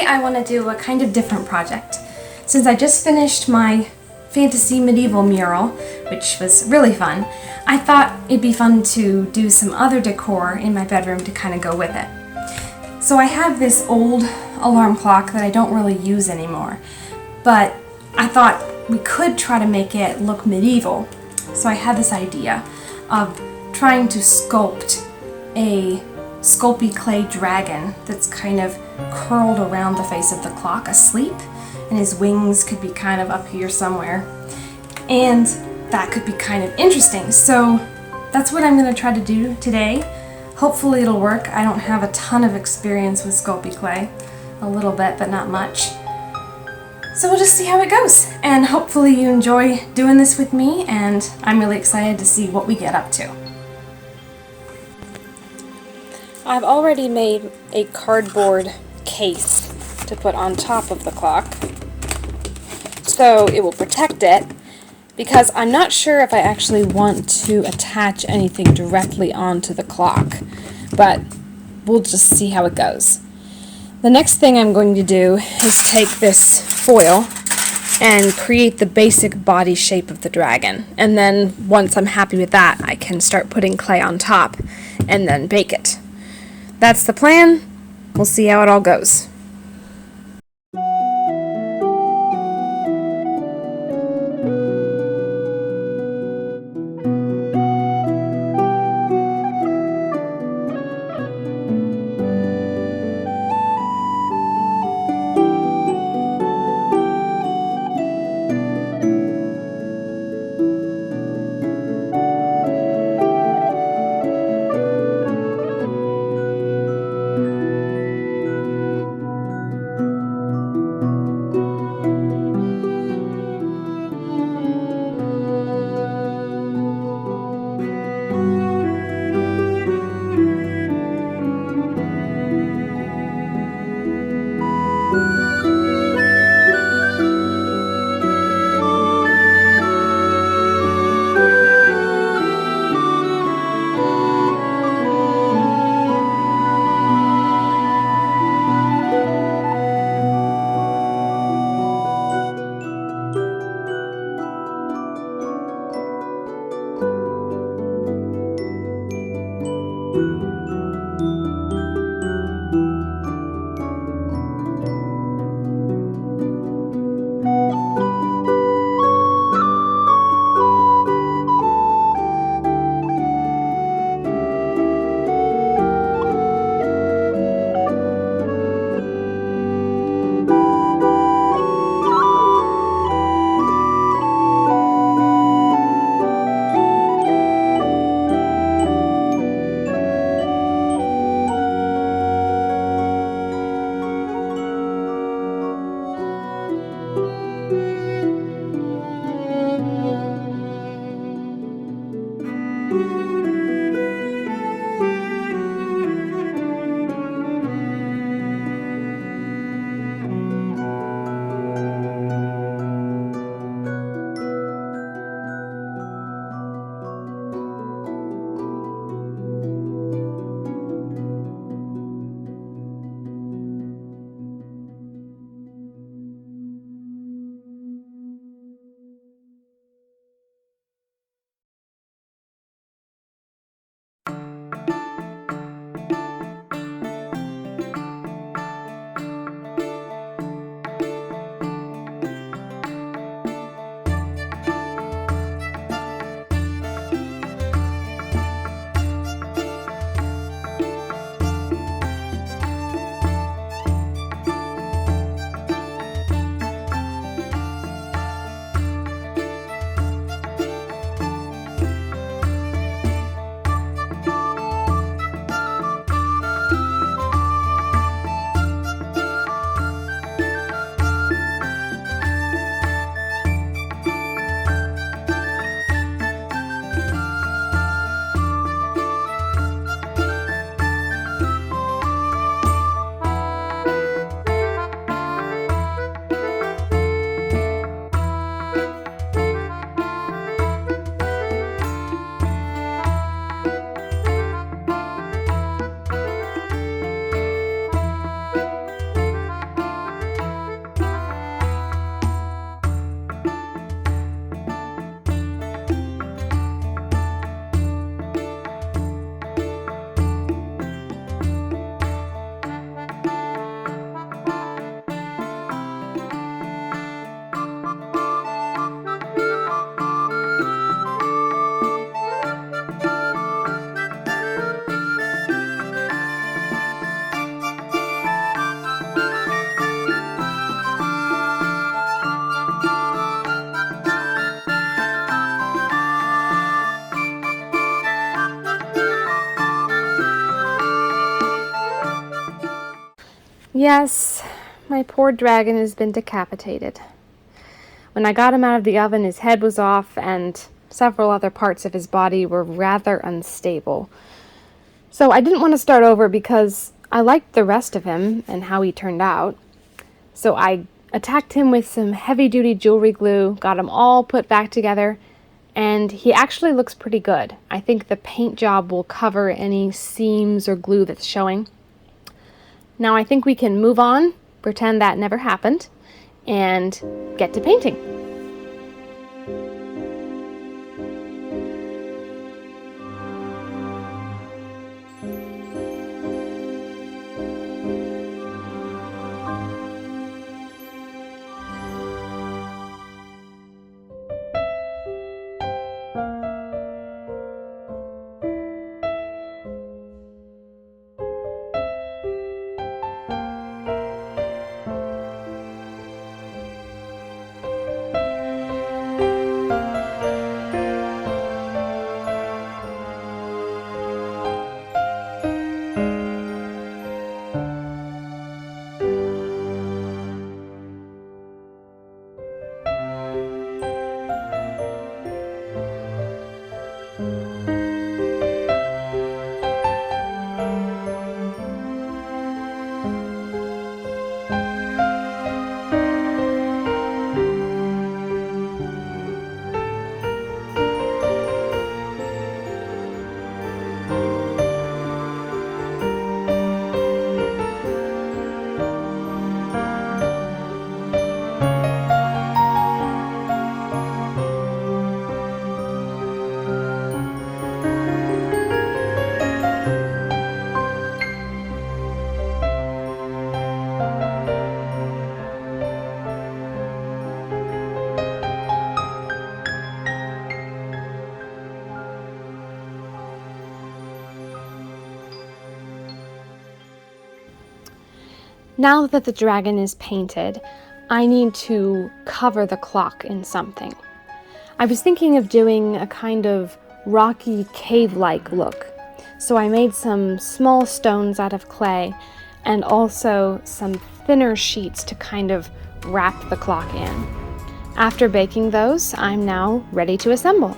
I want to do a kind of different project. Since I just finished my fantasy medieval mural, which was really fun, I thought it'd be fun to do some other decor in my bedroom to kind of go with it. So I have this old alarm clock that I don't really use anymore, but I thought we could try to make it look medieval. So I had this idea of trying to sculpt a sculpey clay dragon that's kind of curled around the face of the clock asleep, and his wings could be kind of up here somewhere, and that could be kind of interesting. So that's what I'm going to try to do today. Hopefully it'll work. I don't have a ton of experience with sculpey clay, a little bit but not much. So we'll just see how it goes, and hopefully you enjoy doing this with me, and I'm really excited to see what we get up to. I've already made a cardboard case to put on top of the clock, so it will protect it, because I'm not sure if I actually want to attach anything directly onto the clock, but we'll just see how it goes. The next thing I'm going to do is take this foil and create the basic body shape of the dragon, and then once I'm happy with that, I can start putting clay on top and then bake it. That's the plan. We'll see how it all goes. Yes, my poor dragon has been decapitated. When I got him out of the oven, his head was off and several other parts of his body were rather unstable. So I didn't want to start over because I liked the rest of him and how he turned out. So I attacked him with some heavy-duty jewelry glue, got him all put back together, and he actually looks pretty good. I think the paint job will cover any seams or glue that's showing. Now I think we can move on, pretend that never happened, and get to painting. Now that the dragon is painted, I need to cover the clock in something. I was thinking of doing a kind of rocky cave-like look. So I made some small stones out of clay and also some thinner sheets to kind of wrap the clock in. After baking those, I'm now ready to assemble.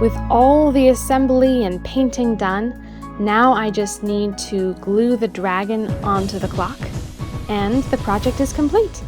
With all the assembly and painting done, now I just need to glue the dragon onto the clock, and the project is complete.